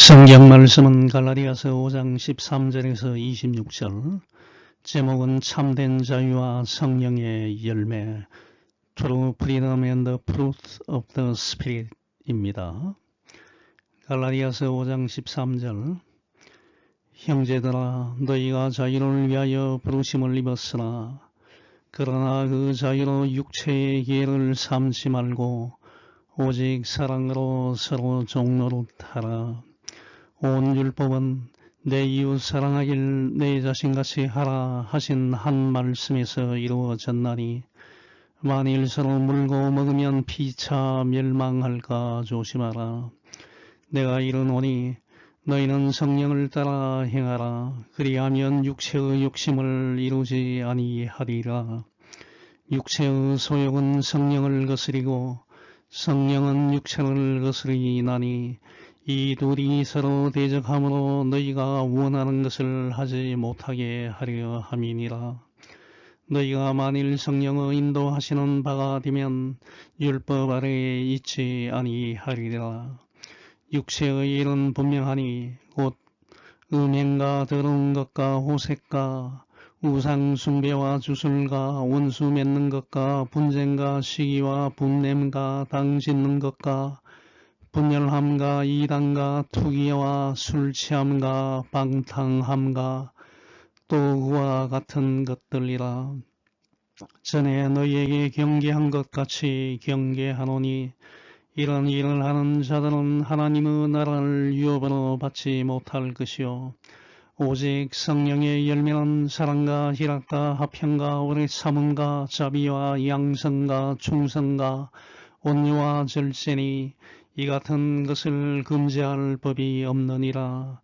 성경 말씀은 갈라디아서 5장 13절에서 26절, 제목은 참된 자유와 성령의 열매, True Freedom and the Fruit of the Spirit입니다. 갈라디아서 5장 13절, 형제들아 너희가 자유를 위하여 부르심을 입었으나 그러나 그 자유로 육체의 기회를 삼지 말고 오직 사랑으로 서로 종노릇하라. 온 율법은 내 이웃 사랑하길 내 자신같이 하라 하신 한 말씀에서 이루어졌나니 만일 서로 물고 먹으면 피차 멸망할까 조심하라. 내가 이르노니 너희는 성령을 따라 행하라. 그리하면 육체의 욕심을 이루지 아니하리라. 육체의 소욕은 성령을 거스리고 성령은 육체를 거스리나니 이 둘이 서로 대적함으로 너희가 원하는 것을 하지 못하게 하려 함이니라. 너희가 만일 성령의 인도하시는 바가 되면 율법 아래에 있지 아니하리라. 육체의 일은 분명하니 곧 음행과 더러운 것과 호색과 우상 숭배와 주술과 원수 맺는 것과 분쟁과 시기와 분냄과 당 짓는 것과 분열함과 이단과 투기와 술 취함과 방탕함과 또 그와 같은 것들이라. 전에 너희에게 경계한 것 같이 경계하노니 이런 일을 하는 자들은 하나님의 나라를 유업으로 받지 못할 것이요 오직 성령의 열매는 사랑과 희락과 화평과 오래 참음과 자비와 양성과 충성과 온유와 절제니 이 같은 것을 금지할 법이 없느니라.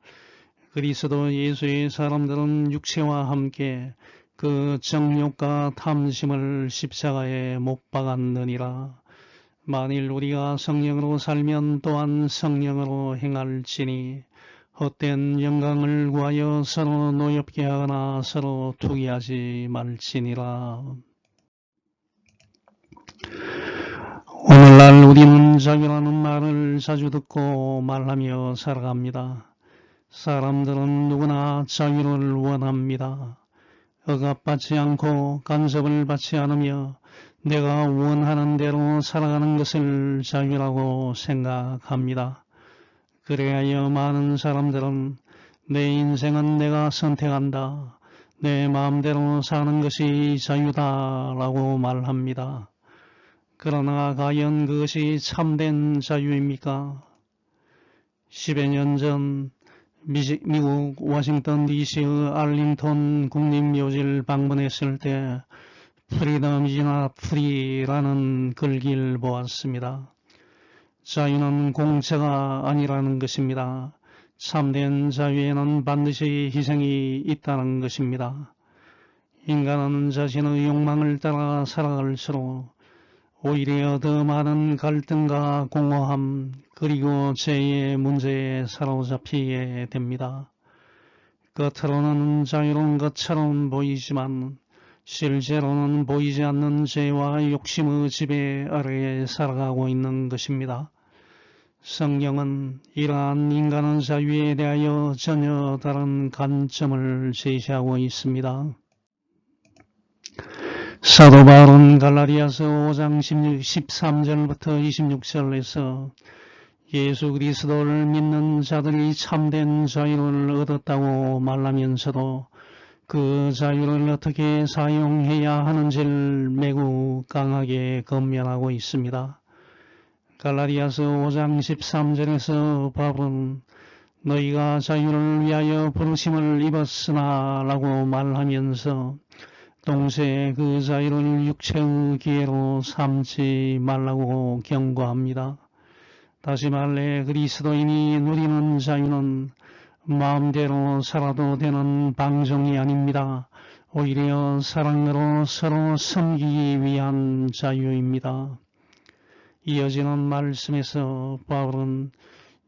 그리스도 예수의 사람들은 육체와 함께 그 정욕과 탐심을 십자가에 못 박았느니라. 만일 우리가 성령으로 살면 또한 성령으로 행할지니 헛된 영광을 구하여 서로 노엽게 하거나 서로 투기하지 말지니라. 오늘날 우리는 자유라는 말을 자주 듣고 말하며 살아갑니다. 사람들은 누구나 자유를 원합니다. 억압받지 않고 간섭을 받지 않으며 내가 원하는 대로 살아가는 것을 자유라고 생각합니다. 그래야 많은 사람들은 내 인생은 내가 선택한다. 내 마음대로 사는 것이 자유다라고 말합니다. 그러나 과연 그것이 참된 자유입니까? 10여 년 전 미국 워싱턴 DC의 알링턴 국립묘지를 방문했을 때 Freedom is not free라는 글귀를 보았습니다. 자유는 공짜가 아니라는 것입니다. 참된 자유에는 반드시 희생이 있다는 것입니다. 인간은 자신의 욕망을 따라 살아갈수록 오히려 더 많은 갈등과 공허함 그리고 죄의 문제에 사로잡히게 됩니다. 겉으로는 자유로운 것처럼 보이지만 실제로는 보이지 않는 죄와 욕심의 지배 아래에 살아가고 있는 것입니다. 성경은 이러한 인간의 자유에 대하여 전혀 다른 관점을 제시하고 있습니다. 사도 바울은 갈라디아서 5장 13절부터 26절에서 예수 그리스도를 믿는 자들이 참된 자유를 얻었다고 말하면서도 그 자유를 어떻게 사용해야 하는지를 매우 강하게 권면하고 있습니다. 갈라디아서 5장 13절에서 바울은 너희가 자유를 위하여 부르심을 입었으나 라고 말하면서 동시에 그 자유를 육체의 기회로 삼지 말라고 경고합니다. 다시 말해 그리스도인이 누리는 자유는 마음대로 살아도 되는 방종이 아닙니다. 오히려 사랑으로 서로 섬기기 위한 자유입니다. 이어지는 말씀에서 바울은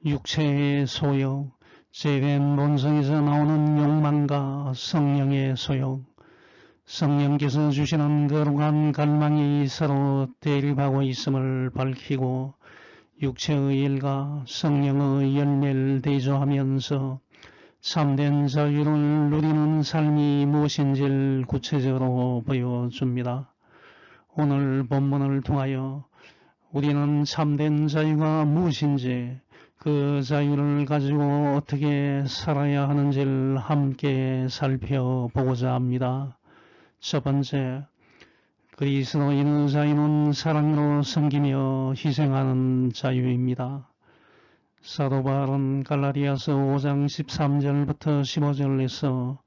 육체의 소욕, 죄된 본성에서 나오는 욕망과 성령의 소욕, 성령께서 주시는 거룩한 갈망이 서로 대립하고 있음을 밝히고 육체의 일과 성령의 열매를 대조하면서 참된 자유를 누리는 삶이 무엇인지를 구체적으로 보여줍니다. 오늘 본문을 통하여 우리는 참된 자유가 무엇인지, 그 자유를 가지고 어떻게 살아야 하는지를 함께 살펴보고자 합니다. 첫 번째, 그리스도인의 자유는 사랑으로 섬기며 희생하는 자유입니다. 사도 바울은 갈라디아서 5장 13절부터 15절에서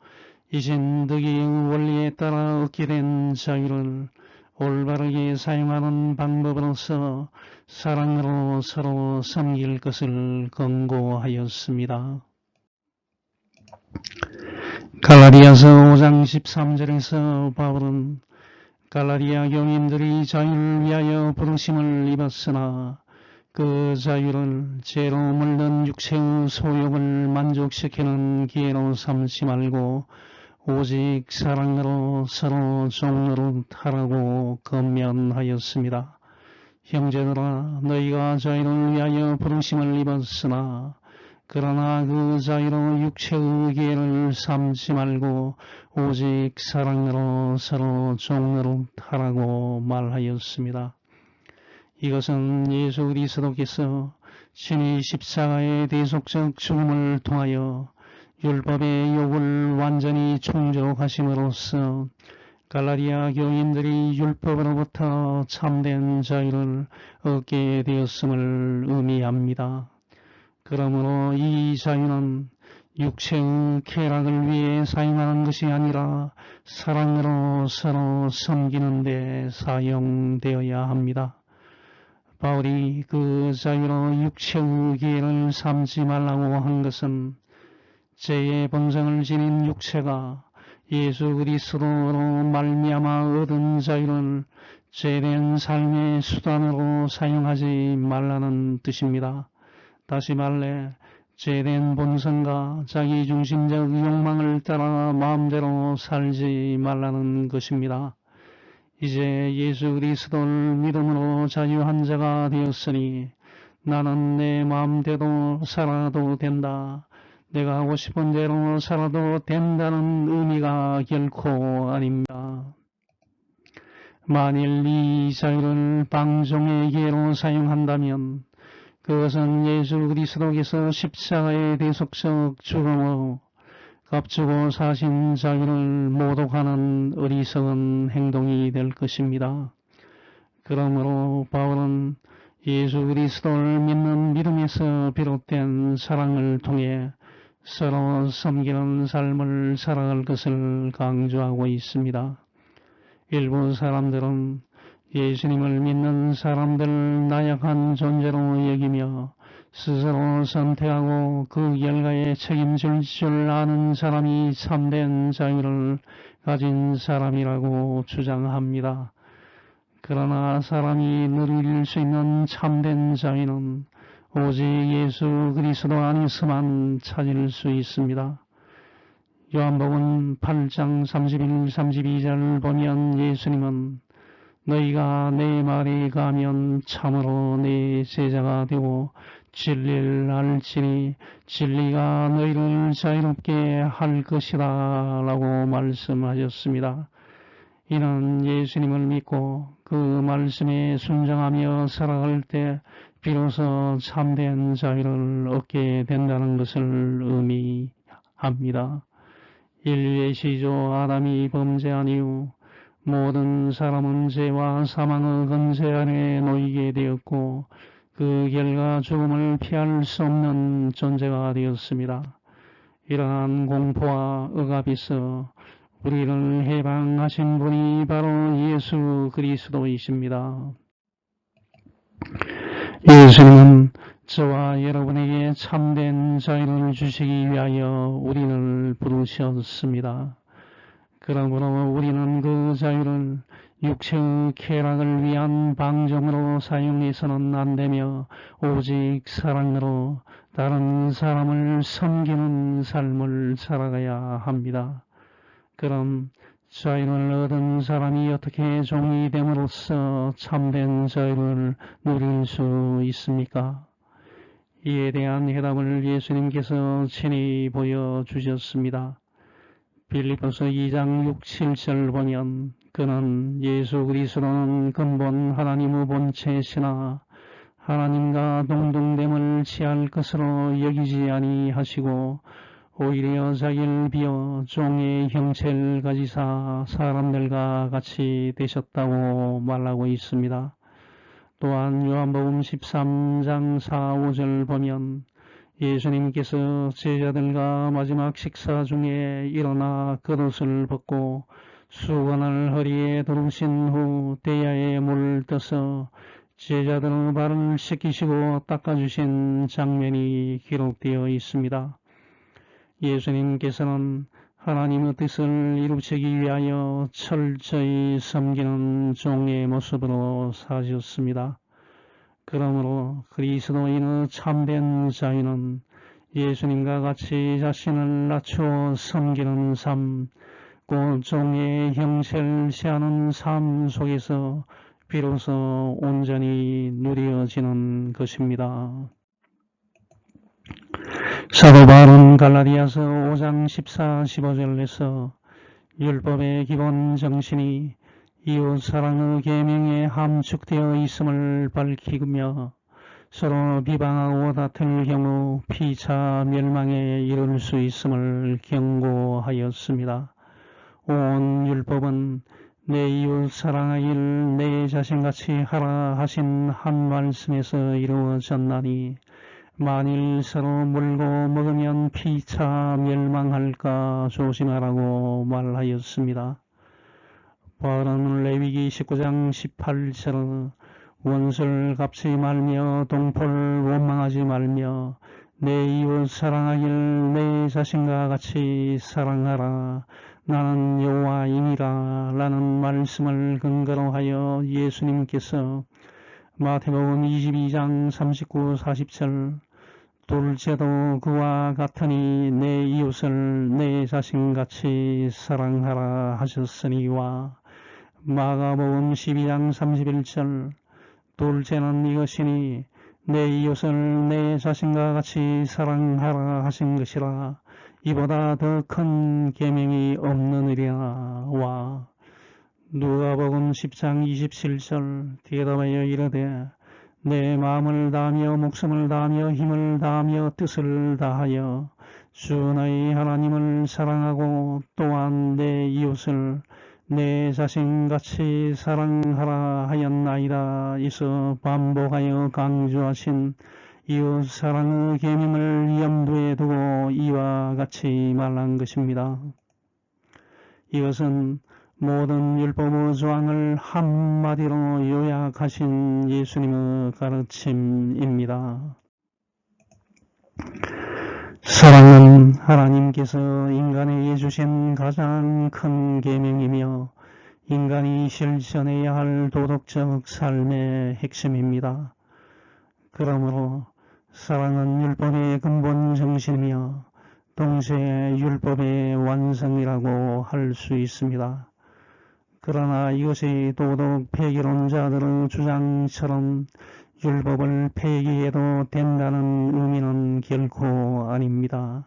이신 덕의 원리에 따라 얻게 된 자유를 올바르게 사용하는 방법으로서 사랑으로 서로 섬길 것을 권고하였습니다. 갈라디아서 5장 13절에서 바울은 갈라디아 교인들이 자유를 위하여 부르심을 입었으나 그 자유를 죄로 물든 육체의 소욕을 만족시키는 기회로 삼지 말고 오직 사랑으로 서로 종노릇하라고 권면하였습니다. 형제들아, 너희가 자유를 위하여 부르심을 입었으나 그러나 그 자유로 육체의 기회를 삼지 말고 오직 사랑으로 서로 종노릇하라고 말하였습니다. 이것은 예수 그리스도께서 친히 십자가의 대속적 죽음을 통하여 율법의 욕을 완전히 충족하심으로써 갈라디아 교인들이 율법으로부터 참된 자유를 얻게 되었음을 의미합니다. 그러므로 이 자유는 육체의 쾌락을 위해 사용하는 것이 아니라 사랑으로 서로 섬기는 데 사용되어야 합니다. 바울이 그 자유로 육체의 기회를 삼지 말라고 한 것은 죄의 본성을 지닌 육체가 예수 그리스도로 말미암아 얻은 자유를 죄된 삶의 수단으로 사용하지 말라는 뜻입니다. 다시 말해 죄된 본성과 자기중심적 욕망을 따라 마음대로 살지 말라는 것입니다. 이제 예수 그리스도를 믿음으로 자유한 자가 되었으니 나는 내 마음대로 살아도 된다. 내가 하고 싶은 대로 살아도 된다는 의미가 결코 아닙니다. 만일 이 자유를 방종의 기회로 사용한다면 그것은 예수 그리스도께서 십자가의 대속적 죽음으로 값주고 사신 자유를 모독하는 어리석은 행동이 될 것입니다. 그러므로 바울은 예수 그리스도를 믿는 믿음에서 비롯된 사랑을 통해 서로 섬기는 삶을 살아갈 것을 강조하고 있습니다. 일부 사람들은 예수님을 믿는 사람들을 나약한 존재로 여기며 스스로 선택하고 그 결과에 책임질 줄 아는 사람이 참된 자유를 가진 사람이라고 주장합니다. 그러나 사람이 누릴 수 있는 참된 자유는 오직 예수 그리스도 안에서만 찾을 수 있습니다. 요한복음 8장 31, 32절을 보면 예수님은 너희가 내 말에 가면 참으로 내 제자가 되고 진리를 알지니 진리가 너희를 자유롭게 할 것이다 라고 말씀하셨습니다. 이는 예수님을 믿고 그 말씀에 순종하며 살아갈 때 비로소 참된 자유를 얻게 된다는 것을 의미합니다. 인류의 시조 아담이 범죄한 이후 모든 사람은 죄와 사망의 권세 아래 놓이게 되었고 그 결과 죽음을 피할 수 없는 존재가 되었습니다. 이러한 공포와 억압에서 우리를 해방하신 분이 바로 예수 그리스도이십니다. 예수님은 저와 여러분에게 참된 자유를 주시기 위하여 우리를 부르셨습니다. 그러므로 우리는 그 자유를 육체의 쾌락을 위한 방종으로 사용해서는 안 되며 오직 사랑으로 다른 사람을 섬기는 삶을 살아가야 합니다. 그럼 자유를 얻은 사람이 어떻게 종이 됨으로써 참된 자유를 누릴 수 있습니까? 이에 대한 해답을 예수님께서 친히 보여주셨습니다. 빌립보서 2장 6, 7절 보면 그는 예수 그리스도는 근본 하나님의 본체시나 하나님과 동등됨을 취할 것으로 여기지 아니하시고 오히려 자기를 비어 종의 형체를 가지사 사람들과 같이 되셨다고 말하고 있습니다. 또한 요한복음 13장 4, 5절 보면 예수님께서 제자들과 마지막 식사 중에 일어나 겉옷을 벗고 수건을 허리에 두르신 후 대야에 물을 떠서 제자들의 발을 씻기시고 닦아주신 장면이 기록되어 있습니다. 예수님께서는 하나님의 뜻을 이루시기 위하여 철저히 섬기는 종의 모습으로 사셨습니다. 그러므로 그리스도인의 참된 자유는 예수님과 같이 자신을 낮추어 섬기는 삶, 곧 종의 형체를 취하는 삶 속에서 비로소 온전히 누려지는 것입니다. 사도 바울은 갈라디아서 5장 14, 15절에서 율법의 기본 정신이 이웃 사랑의 계명에 함축되어 있음을 밝히며 서로 비방하고 다툴 경우 피차 멸망에 이를 수 있음을 경고하였습니다. 온 율법은 내 이웃 사랑하기를 내 자신같이 하라 하신 한 말씀에서 이루어졌나니 만일 서로 물고 먹으면 피차 멸망할까 조심하라고 말하였습니다. 바울은 레위기 19장 18절 원수를 갚지 말며 동포를 원망하지 말며 내 이웃 사랑하기를 내 자신과 같이 사랑하라. 나는 여호와이니라 라는 말씀을 근거로 하여 예수님께서 마태복음 22장 39, 40절 둘째도 그와 같으니 내 이웃을 내 자신같이 사랑하라 하셨으니와 마가복음 12장 31절 둘째는 이것이니 내 이웃을 내 자신과 같이 사랑하라 하신 것이라 이보다 더 큰 계명이 없느니라. 누가복음 10장 27절 대답하여 이르되 내 마음을 다하며 목숨을 다하며 힘을 다하며 뜻을 다하여 주 너희 하나님을 사랑하고 또한 내 이웃을 내 자신같이 사랑하라 하였나이다. 이서 반복하여 강조하신 이웃 사랑의 계명을 염두에 두고 이와 같이 말한 것입니다. 이것은 모든 율법의 조항을 한마디로 요약하신 예수님의 가르침입니다. 사랑은 하나님께서 인간에게 주신 가장 큰 계명이며 인간이 실천해야 할 도덕적 삶의 핵심입니다. 그러므로 사랑은 율법의 근본 정신이며 동시에 율법의 완성이라고 할 수 있습니다. 그러나 이것이 도덕 폐기론자들의 주장처럼 율법을 폐기해도 된다는 의미는 결코 아닙니다.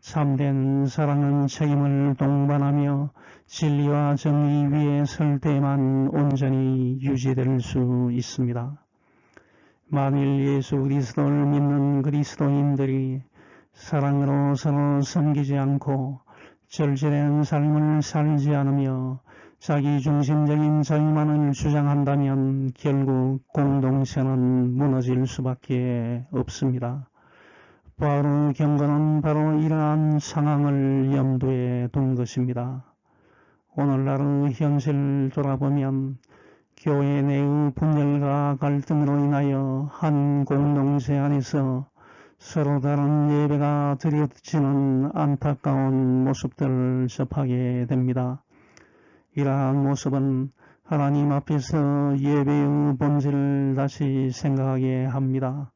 참된 사랑은 책임을 동반하며 진리와 정의 위에 설 때만 온전히 유지될 수 있습니다. 만일 예수 그리스도를 믿는 그리스도인들이 사랑으로 서로 섬기지 않고 절제된 삶을 살지 않으며 자기중심적인 자유만을 주장한다면 결국 공동체는 무너질 수밖에 없습니다. 바울의 경고는 바로 이러한 상황을 염두에 둔 것입니다. 오늘날의 현실을 돌아보면 교회 내의 분열과 갈등으로 인하여 한 공동체 안에서 서로 다른 예배가 드려지는 안타까운 모습들을 접하게 됩니다. 이러한 모습은 하나님 앞에서 예배의 본질을 다시 생각하게 합니다.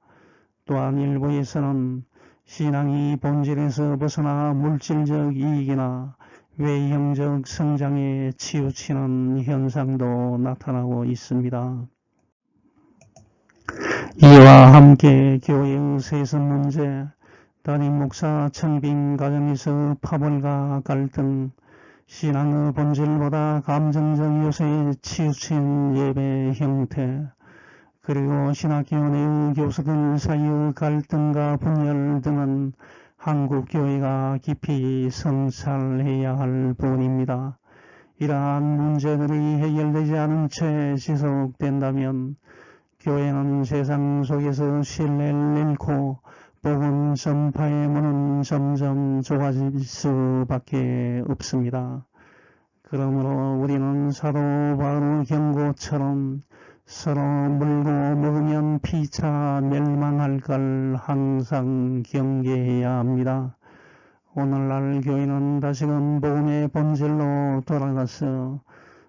또한 일부에서는 신앙이 본질에서 벗어나 물질적 이익이나 외형적 성장에 치우치는 현상도 나타나고 있습니다. 이와 함께 교회의 세습 문제, 담임 목사 청빙 과정에서 파벌과 갈등, 신앙의 본질보다 감정적 요소에 치우친 예배 형태, 그리고 신학교 내의 교수들 사이의 갈등과 분열 등은 한국 교회가 깊이 성찰해야 할 부분입니다. 이러한 문제들이 해결되지 않은 채 지속된다면 교회는 세상 속에서 신뢰를 잃고 복음 전파의 문은 점점 좁아질 수밖에 없습니다. 그러므로 우리는 사도 바울의 경고처럼 서로 물고 먹으면 피차 멸망할 걸 항상 경계해야 합니다. 오늘날 교회는 다시금 복음의 본질로 돌아가서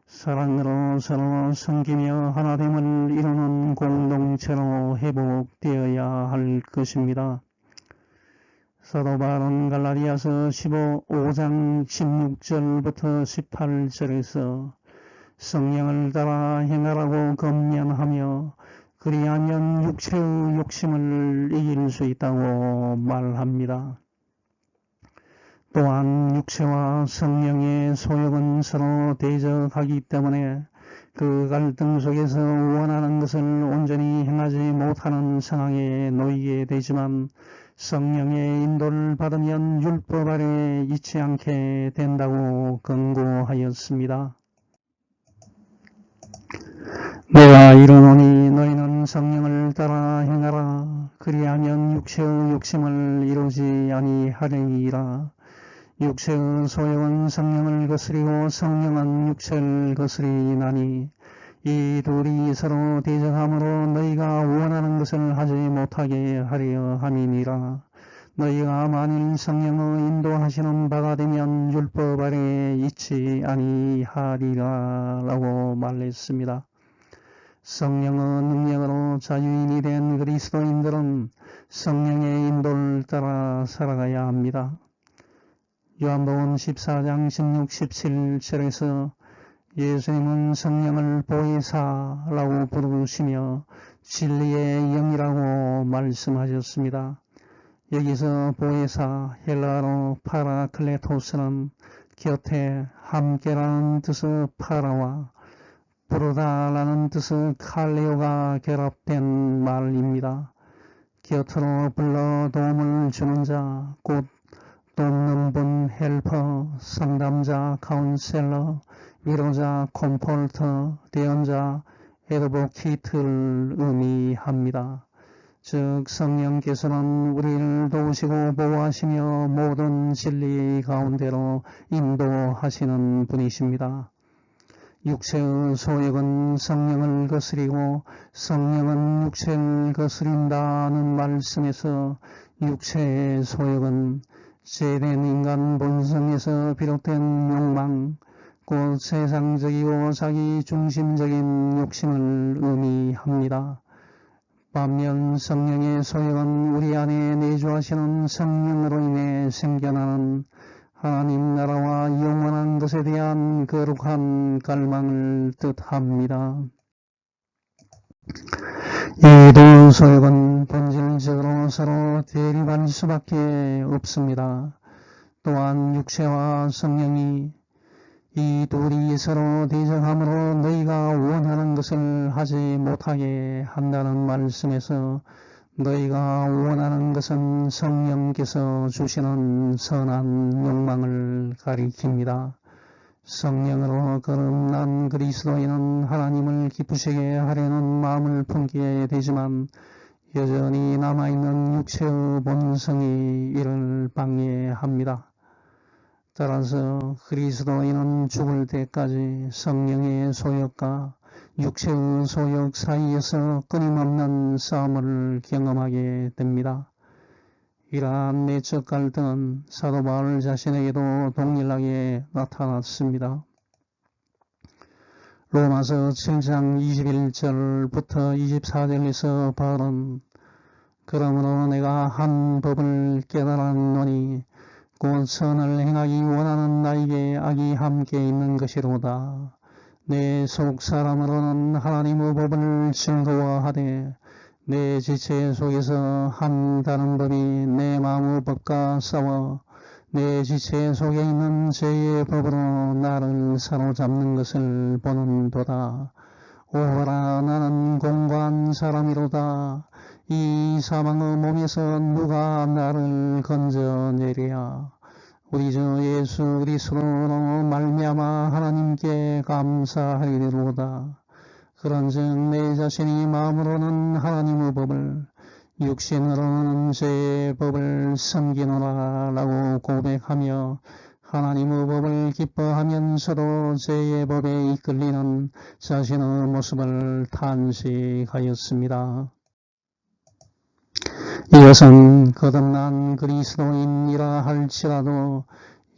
사랑으로 서로 섬기며 하나됨을 이루는 공동체로 회복되어야 할 것입니다. 사도 바울은 갈라디아서 5장 16절부터 18절에서 성령을 따라 행하라고 권면하며 그리하면 육체의 욕심을 이길 수 있다고 말합니다. 또한 육체와 성령의 소욕은 서로 대적하기 때문에 그 갈등 속에서 원하는 것을 온전히 행하지 못하는 상황에 놓이게 되지만 성령의 인도를 받으면 율법 아래에 있지 않게 된다고 권고하였습니다. 내가 이르노니 너희는 성령을 따라 행하라. 그리하면 육체의 욕심을 이루지 아니하리라. 육체의 소욕은 성령을 거스리고 성령은 육체를 거스리나니 이 둘이 서로 대적함으로 너희가 원하는 것을 하지 못하게 하려 함이니라. 너희가 만일 성령의 인도하시는 바가 되면 율법 아래에 있지 아니하리라 라고 말했습니다. 성령의 능력으로 자유인이 된 그리스도인들은 성령의 인도를 따라 살아가야 합니다. 요한복음 14장 16, 17절에서 예수님은 성령을 보혜사라고 부르시며 진리의 영이라고 말씀하셨습니다. 여기서 보혜사, 헬라어로 파라클레토스는 곁에 함께라는 뜻의 파라와 부르다라는 뜻의 칼레오가 결합된 말입니다. 곁으로 불러 도움을 주는 자, 곧 돕는 분, 헬퍼, 상담자, 카운셀러, 위로자, 콤포터, 대언자, 에드보키트를 의미합니다. 즉 성령께서는 우리를 도우시고 보호하시며 모든 진리 가운데로 인도하시는 분이십니다. 육체의 소욕은 성령을 거스리고 성령은 육체를 거스린다는 말씀에서 육체의 소욕은 죄된 인간 본성에서 비롯된 욕망, 곧 세상적이고 자기 중심적인 욕심을 의미합니다. 반면 성령의 소욕은 우리 안에 내주하시는 성령으로 인해 생겨나는 하나님 나라와 영원한 것에 대한 거룩한 갈망을 뜻합니다. 이 두 소욕은 본질적으로 서로 대립할 수밖에 없습니다. 또한 육체와 성령이 이 둘이 서로 대적함으로 너희가 원하는 것을 하지 못하게 한다는 말씀에서 너희가 원하는 것은 성령께서 주시는 선한 욕망을 가리킵니다. 성령으로 거듭난 그리스도인은 하나님을 기쁘시게 하려는 마음을 품게 되지만 여전히 남아있는 육체의 본성이 이를 방해합니다. 따라서 그리스도인은 죽을 때까지 성령의 소욕과 육체의 소욕 사이에서 끊임없는 싸움을 경험하게 됩니다. 이러한 내적 갈등은 사도 바울 자신에게도 동일하게 나타났습니다. 로마서 7장 21절부터 24절에서 바울은 그러므로 내가 한 법을 깨달았노니 곧 선을 행하기 원하는 나에게 악이 함께 있는 것이로다. 내 속 사람으로는 하나님의 법을 즐거워하되 내 지체 속에서 한 다른 법이 내 마음의 법과 싸워 내 지체 속에 있는 죄의 법으로 나를 사로잡는 것을 보는도다. 오호라, 나는 공고한 사람이로다. 이 사망의 몸에서 누가 나를 건져내랴. 우리 주 예수 그리스도로 말미암아 하나님께 감사하리로다. 그런즉 내 자신이 마음으로는 하나님의 법을, 육신으로는 죄의 법을 섬기노라 라고 고백하며 하나님의 법을 기뻐하면서도 죄의 법에 이끌리는 자신의 모습을 탄식하였습니다. 이것은 거듭난 그리스도인이라 할지라도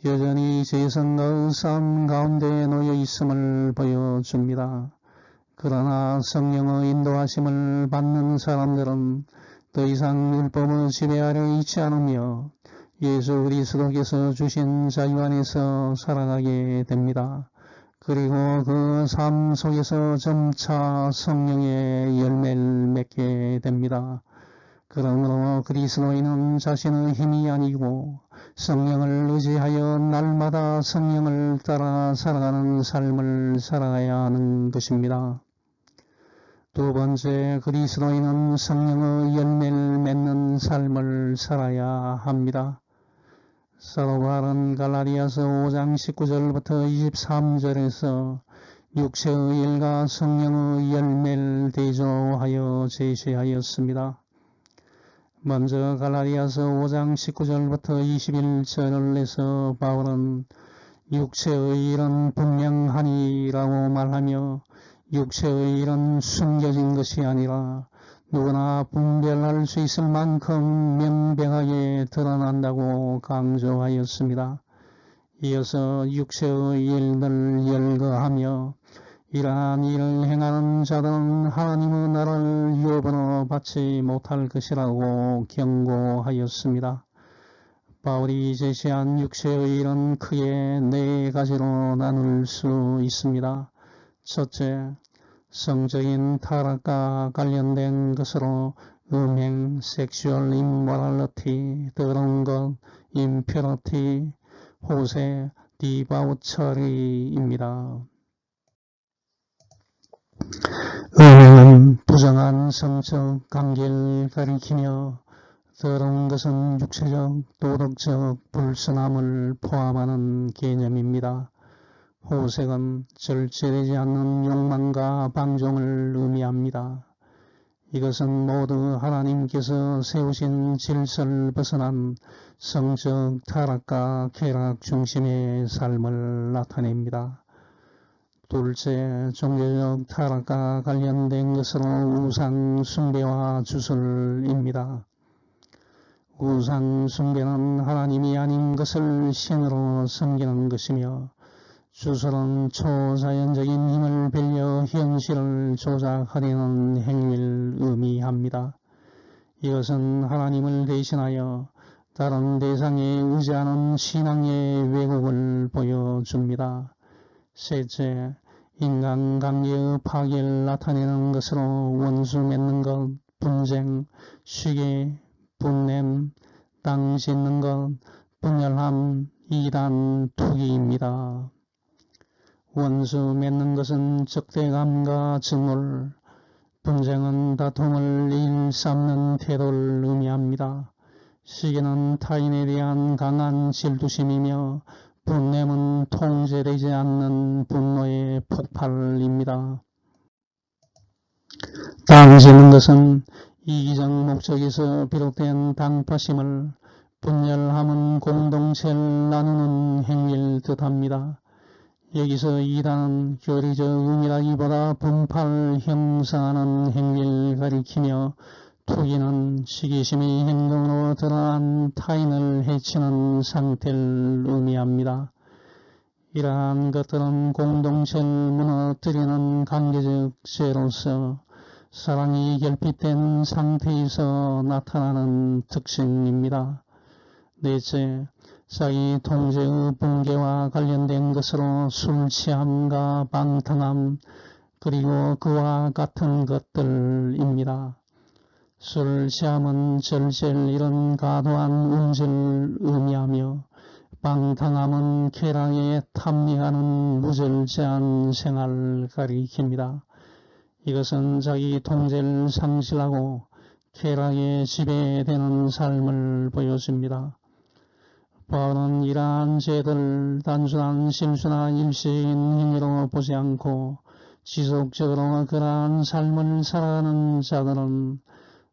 여전히 죄성의 삶 가운데 놓여 있음을 보여줍니다. 그러나 성령의 인도하심을 받는 사람들은 더 이상 율법의 지배 아래 있지 않으며 예수 그리스도께서 주신 자유 안에서 살아가게 됩니다. 그리고 그 삶 속에서 점차 성령의 열매를 맺게 됩니다. 그러므로 그리스도인은 자신의 힘이 아니고 성령을 의지하여 날마다 성령을 따라 살아가는 삶을 살아가야 하는 것입니다. 두 번째, 그리스도인은 성령의 열매를 맺는 삶을 살아야 합니다. 사도 바울은 갈라디아서 5장 19절부터 23절에서 육체의 일과 성령의 열매를 대조하여 제시하였습니다. 먼저 갈라디아서 5장 19절부터 21절에서 바울은 육체의 일은 분명하니라고 말하며 육체의 일은 숨겨진 것이 아니라 누구나 분별할 수 있을 만큼 명백하게 드러난다고 강조하였습니다. 이어서 육체의 일을 열거하며 이러한 일을 행하는 자들은 하나님의 나라를 유업으로 받지 못할 것이라고 경고하였습니다. 바울이 제시한 육체의 일은 크게 네 가지로 나눌 수 있습니다. 첫째, 성적인 타락과 관련된 것으로 음행, 섹슈얼 임모랄리티, 더러운 것, 임퓨리티, 호세, 디바우처리입니다. 음행은 부정한 성적 관계를 가리키며 더러운 것은 육체적, 도덕적 불순함을 포함하는 개념입니다. 호색은 절제되지 않는 욕망과 방종을 의미합니다. 이것은 모두 하나님께서 세우신 질서를 벗어난 성적 타락과 쾌락 중심의 삶을 나타냅니다. 둘째, 종교적 타락과 관련된 것으로 우상 숭배와 주술입니다. 우상 숭배는 하나님이 아닌 것을 신으로 섬기는 것이며 주술은 초자연적인 힘을 빌려 현실을 조작하려는 행위를 의미합니다. 이것은 하나님을 대신하여 다른 대상에 의지하는 신앙의 왜곡을 보여줍니다. 셋째, 인간관계의 파괴를 나타내는 것으로 원수 맺는 것, 분쟁, 시기, 분냄, 땅 짓는 것, 분열함, 이단, 투기입니다. 원수 맺는 것은 적대감과 증오를, 분쟁은 다툼을 일삼는 태도를 의미합니다. 시기는 타인에 대한 강한 질투심이며 분냄은 통제되지 않는 분노의 폭발입니다. 땅 짓는 것은 이기적 목적에서 비롯된 당파심을, 분열함은 공동체를 나누는 행위를 뜻합니다. 여기서 이단은 교리적 의미라기보다 분파를 형성하는 행위를 가리키며 투기는 시기심의 행동으로 드러난 타인을 해치는 상태를 의미합니다. 이러한 것들은 공동체를 무너뜨리는 관계적 죄로서 사랑이 결핍된 상태에서 나타나는 특징입니다. 넷째, 자기 통제의 붕괴와 관련된 것으로 술 취함과 방탕함 그리고 그와 같은 것들입니다. 술 취함은 절제를 잃은 과도한 음주를 의미하며 방탕함은 쾌락에 탐미하는 무절제한 생활을 가리킵니다. 이것은 자기 통제를 상실하고 쾌락에 지배되는 삶을 보여줍니다. 바울은 이러한 죄들을 단순한 실수나 일시적인 행위로 보지 않고 지속적으로 그러한 삶을 살아가는 자들은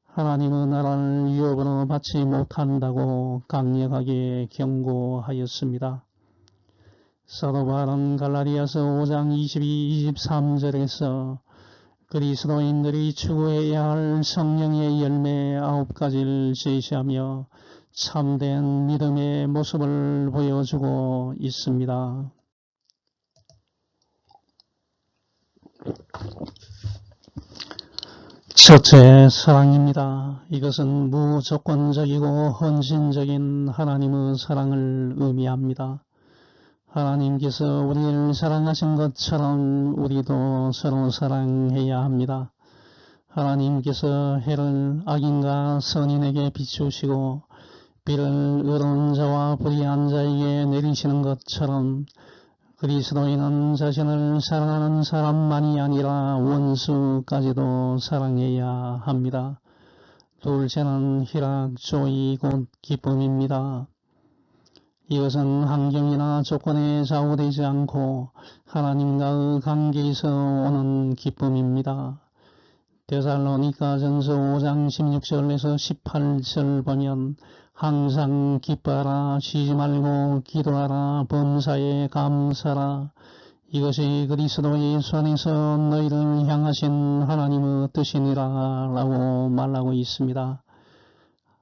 하나님의 나라를 유업으로 받지 못한다고 강력하게 경고하였습니다. 사도 바울은 갈라디아서 5장 22, 23절에서 그리스도인들이 추구해야 할 성령의 열매 9가지를 제시하며 참된 믿음의 모습을 보여주고 있습니다. 첫째, 사랑입니다. 이것은 무조건적이고 헌신적인 하나님의 사랑을 의미합니다. 하나님께서 우리를 사랑하신 것처럼 우리도 서로 사랑해야 합니다. 하나님께서 해를 악인과 선인에게 비추시고 비를 의로운 자와 불의한 자에게 내리시는 것처럼 그리스도인은 자신을 사랑하는 사람만이 아니라 원수까지도 사랑해야 합니다. 둘째는 희락, 조의, 곧 기쁨입니다. 이것은 환경이나 조건에 좌우되지 않고 하나님과의 관계에서 오는 기쁨입니다. 데살로니가전서 5장 16절에서 18절 보면 항상 기뻐하라, 쉬지 말고 기도하라, 범사에 감사하라. 이것이 그리스도 예수 안에서 너희를 향하신 하나님의 뜻이니라 라고 말하고 있습니다.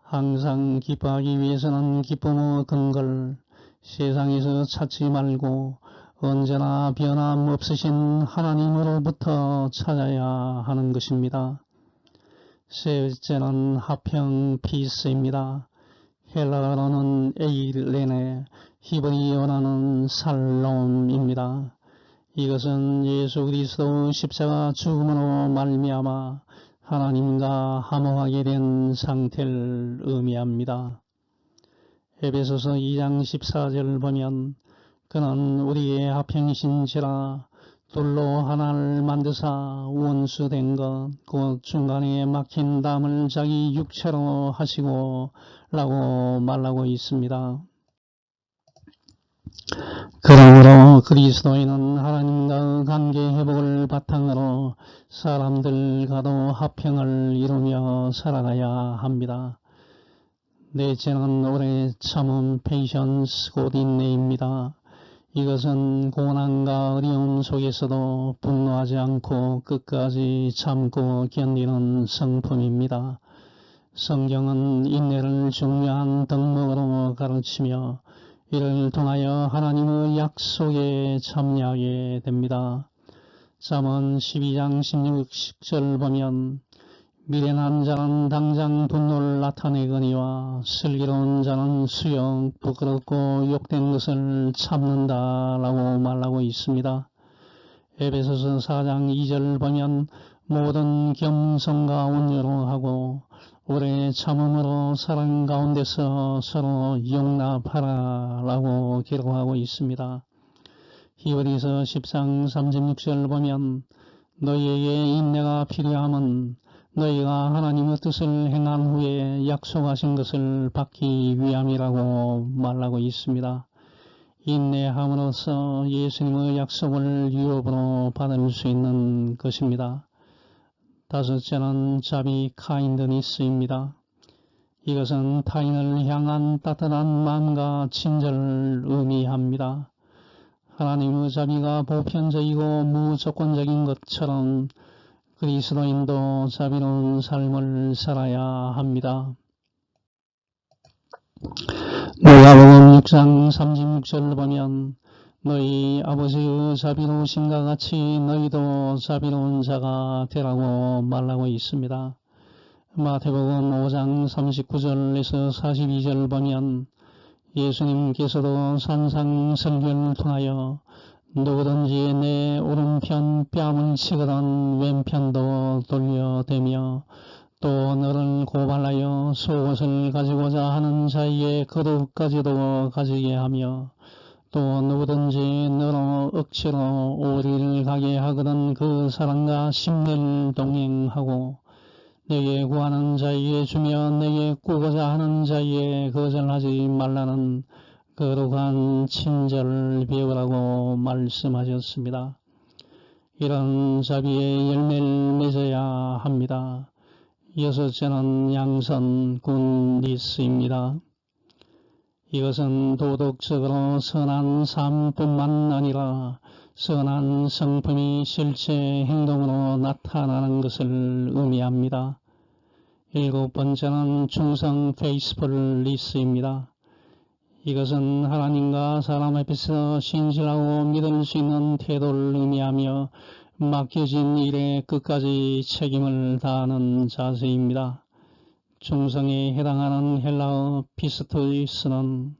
항상 기뻐하기 위해서는 기쁨의 근거를 세상에서 찾지 말고 언제나 변함없으신 하나님으로부터 찾아야 하는 것입니다. 셋째는 화평, 피스입니다. 헬라어로는 에일레네, 히브리어로는 살롬입니다. 이것은 예수 그리스도 십자가 죽음으로 말미암아 하나님과 화목하게 된 상태를 의미합니다. 에베소서 2장 14절을 보면 그는 우리의 화평이신지라 둘로 하나를 만드사 원수된 것 곧 중간에 막힌 담을 자기 육체로 하시고 라고 말하고 있습니다. 그러므로 그리스도인은 하나님과의 관계 회복을 바탕으로 사람들과도 화평을 이루며 살아가야 합니다. 넷째는 오래 참음, 페이션스, 곧 인내입니다. 이것은 고난과 어려움 속에서도 분노하지 않고 끝까지 참고 견디는 성품입니다. 성경은 인내를 중요한 덕목으로 가르치며 이를 통하여 하나님의 약속에 참여하게 됩니다. 잠언 12장 16절 보면 미련한 자는 당장 분노를 나타내거니와 슬기로운 자는 수용, 부끄럽고 욕된 것을 참는다 라고 말하고 있습니다. 에베소서 4장 2절 보면 모든 겸손과 온유로 하고 오래 참음으로 사랑 가운데서 서로 용납하라 라고 기록하고 있습니다. 히브리서 10장 36절 보면 너희에게 인내가 필요함은 너희가 하나님의 뜻을 행한 후에 약속하신 것을 받기 위함이라고 말하고 있습니다. 인내함으로써 예수님의 약속을 유업으로 받을 수 있는 것입니다. 다섯째는 자비, 카인드니스입니다. 이것은 타인을 향한 따뜻한 마음과 친절을 의미합니다. 하나님의 자비가 보편적이고 무조건적인 것처럼 그리스도인도 자비로운 삶을 살아야 합니다. 누가복음 6장 36절을 보면 너희 아버지의 자비로우심과 같이 너희도 자비로운 자가 되라고 말하고 있습니다. 마태복음 5장 39절에서 42절 보면 예수님께서도 산상설교를 통하여 누구든지 내 오른편 뺨을 치거든 왼편도 돌려대며 또 너를 고발하여 속옷을 가지고자 하는 자의 거룩까지도 가지게 하며 또 누구든지 너로 억지로 오리를 가게 하거든 그 사람과 십리를 동행하고 내게 구하는 자에게 주며 내게 꾸고자 하는 자에게 거절하지 말라는 거룩한 친절을 배우라고 말씀하셨습니다. 이런 자비의 열매를 맺어야 합니다. 여섯째는 양선 굿 리스입니다. 이것은 도덕적으로 선한 삶뿐만 아니라 선한 성품이 실제 행동으로 나타나는 것을 의미합니다. 일곱 번째는 충성 페이스풀 리스입니다. 이것은 하나님과 사람 앞에서 신실하고 믿을 수 있는 태도를 의미하며 맡겨진 일에 끝까지 책임을 다하는 자세입니다. 충성에 해당하는 헬라어 피스토이스는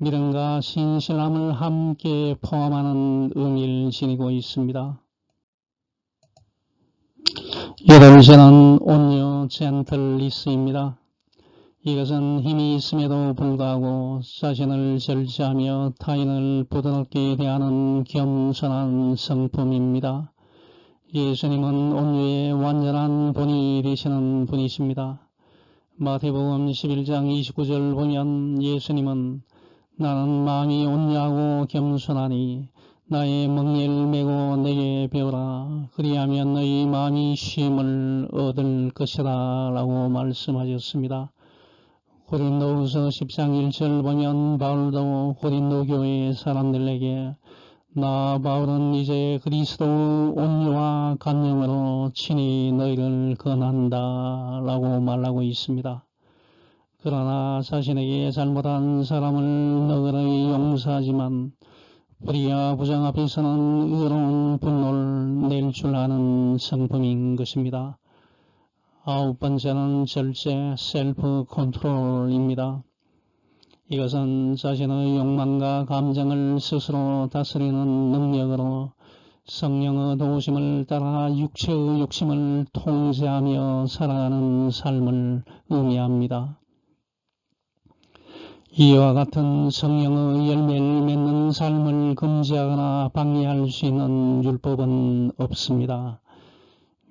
믿음과 신실함을 함께 포함하는 의미를 지니고 있습니다. 여덟째는 온유 젠틀리스입니다. 이것은 힘이 있음에도 불구하고 자신을 절제하며 타인을 부드럽게 대하는 겸손한 성품입니다. 예수님은 온유의 완전한 본이 되시는 분이십니다. 마태복음 11장 29절 보면 예수님은 나는 마음이 온유하고 겸손하니 나의 멍에를 메고 내게 배우라 그리하면 너희 마음이 쉼을 얻을 것이다 라고 말씀하셨습니다. 고린도후서 10장 1절 보면 바울도 고린도 교회 사람들에게 나 바울은 이제 그리스도의 온유와 간영으로 친히 너희를 권한다 라고 말하고 있습니다. 그러나 자신에게 잘못한 사람을 너그러이 용서하지만 불의와 부정 앞에서는 의로운 분노를 낼 줄 아는 성품인 것입니다. 아홉 번째는 절제 셀프 컨트롤입니다. 이것은 자신의 욕망과 감정을 스스로 다스리는 능력으로 성령의 도우심을 따라 육체의 욕심을 통제하며 살아가는 삶을 의미합니다. 이와 같은 성령의 열매를 맺는 삶을 금지하거나 방해할 수 있는 율법은 없습니다.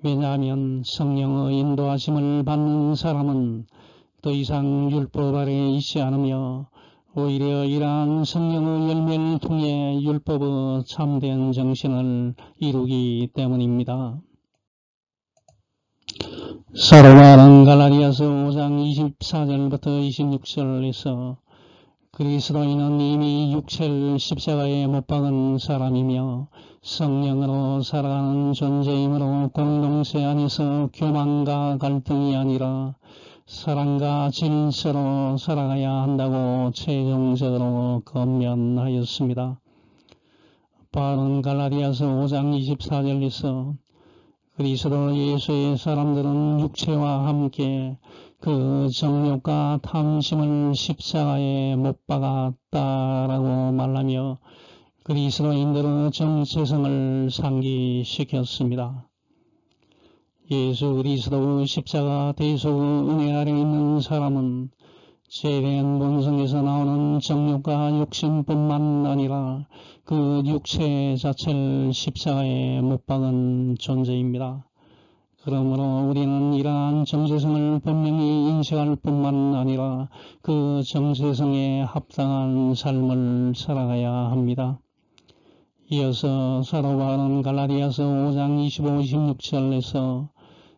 왜냐하면 성령의 인도하심을 받는 사람은 더 이상 율법 아래 있지 않으며 오히려 이러한 성령의 열매를 통해 율법의 참된 정신을 이루기 때문입니다. 사도바울은 갈라디아서 5장 24절부터 26절에서 그리스도인은 이미 육체를 십자가에 못 박은 사람이며 성령으로 살아가는 존재이므로 공동체 안에서 교만과 갈등이 아니라 사랑과 질서로 살아가야 한다고 최종적으로 권면하였습니다. 바울은 갈라디아서 5장 24절에서 그리스도 예수의 사람들은 육체와 함께 그 정욕과 탐심을 십자가에 못 박았다라고 말하며 그리스도인들의 정체성을 상기시켰습니다. 예수 그리스도의 십자가 대속의 은혜 아래 있는 사람은 죄된 본성에서 나오는 정욕과 욕심뿐만 아니라 그 육체 자체를 십자가에 못 박은 존재입니다. 그러므로 우리는 이러한 정체성을 분명히 인식할 뿐만 아니라 그 정체성에 합당한 삶을 살아가야 합니다. 이어서 사도 바울은 갈라디아서 5장 25, 26절에서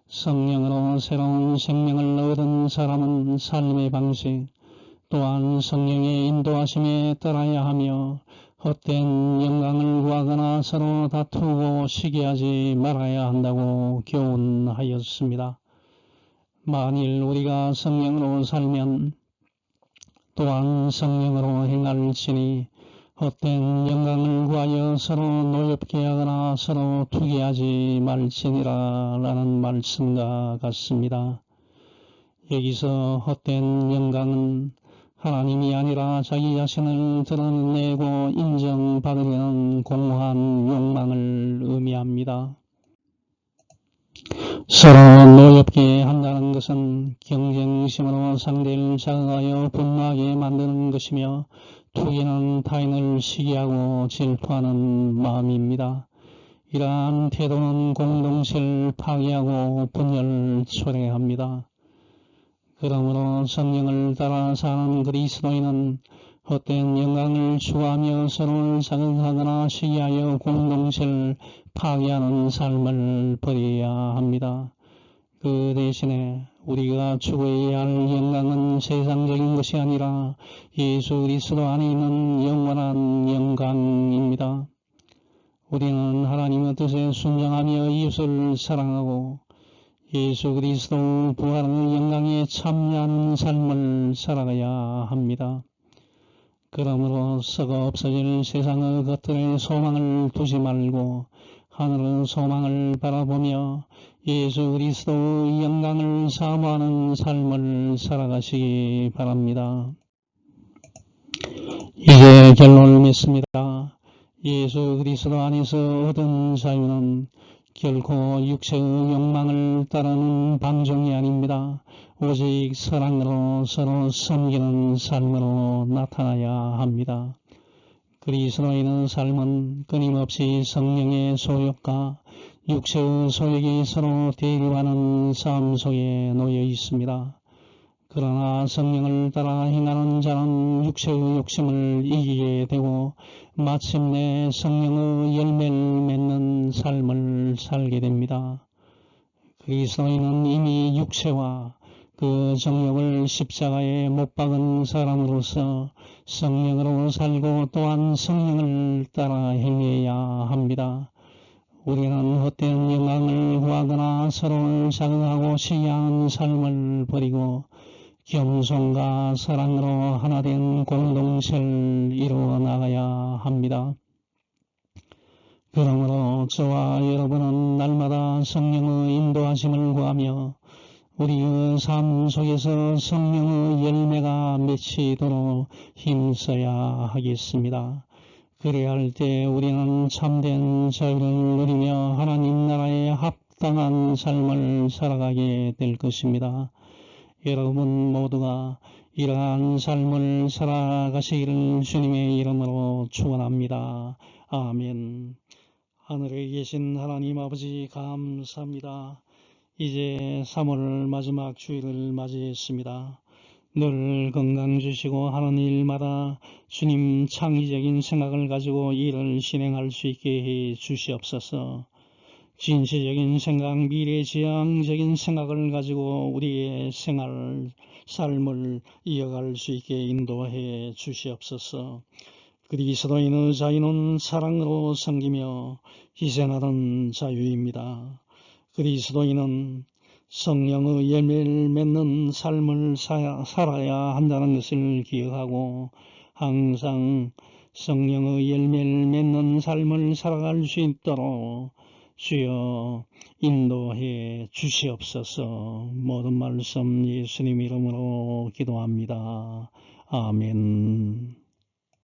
성령으로 새로운 생명을 얻은 사람은 삶의 방식 또한 성령의 인도하심에 따라야 하며 헛된 영광을 구하거나 서로 다투고 시기하지 말아야 한다고 교훈하였습니다. 만일 우리가 성령으로 살면 또한 성령으로 행할지니 헛된 영광을 구하여 서로 노엽게 하거나 서로 투기하지 말지니라 라는 말씀과 같습니다. 여기서 헛된 영광은 하나님이 아니라 자기 자신을 드러내고 인정받으려는 공허한 욕망을 의미합니다. 서로 노엽게 한다는 것은 경쟁심으로 상대를 자극하여 분노하게 만드는 것이며, 투기는 타인을 시기하고 질투하는 마음입니다. 이러한 태도는 공동체를 파괴하고 분열을 초래합니다. 그러므로 성령을 따라 사는 그리스도인은 헛된 영광을 추구하며 서로를 자극하거나 시기하여 공동체를 파괴하는 삶을 버려야 합니다. 그 대신에 우리가 추구해야 할 영광은 세상적인 것이 아니라 예수 그리스도 안에 있는 영원한 영광입니다. 우리는 하나님의 뜻에 순종하며 이웃을 사랑하고 예수 그리스도 부활의 영광에 참여하는 삶을 살아가야 합니다. 그러므로 썩어 없어질 세상의 것들에 소망을 두지 말고 하늘의 소망을 바라보며 예수 그리스도의 영광을 사모하는 삶을 살아가시기 바랍니다. 이제 결론을 맺습니다. 예수 그리스도 안에서 얻은 자유는 결코 육체의 욕망을 따르는 방종이 아닙니다. 오직 사랑으로 서로 섬기는 삶으로 나타나야 합니다. 그리스도인의 삶은 끊임없이 성령의 소욕과 육체의 소욕이 서로 대립하는 싸움 속에 놓여 있습니다. 그러나 성령을 따라 행하는 자는 육체의 욕심을 이기게 되고 마침내 성령의 열매를 맺는 삶을 살게 됩니다. 그리스도인은 이미 육체와 그 정욕을 십자가에 못 박은 사람으로서 성령으로 살고 또한 성령을 따라 행해야 합니다. 우리는 헛된 영광을 구하거나 서로를 자극하고 시기하는 삶을 버리고 겸손과 사랑으로 하나된 공동체를 이루어 나가야 합니다. 그러므로 저와 여러분은 날마다 성령의 인도하심을 구하며 우리의 삶 속에서 성령의 열매가 맺히도록 힘써야 하겠습니다. 그래야 할 때 우리는 참된 자유를 누리며 하나님 나라에 합당한 삶을 살아가게 될 것입니다. 여러분 모두가 이러한 삶을 살아가시기를 주님의 이름으로 축원합니다. 아멘. 하늘에 계신 하나님 아버지 감사합니다. 이제 3월 마지막 주일을 맞이했습니다. 늘 건강 주시고 하는 일마다 주님 창의적인 생각을 가지고 일을 진행할 수 있게 해 주시옵소서. 진취적인 생각, 미래지향적인 생각을 가지고 우리의 삶을 이어갈 수 있게 인도해 주시옵소서. 그리스도인의 자유는 사랑으로 섬기며 희생하는 자유입니다. 그리스도인은 성령의 열매를 맺는 삶을 살아야 한다는 것을 기억하고 항상 성령의 열매를 맺는 삶을 살아갈 수 있도록 주여 인도해 주시옵소서. 모든 말씀 예수님 이름으로 기도합니다. 아멘.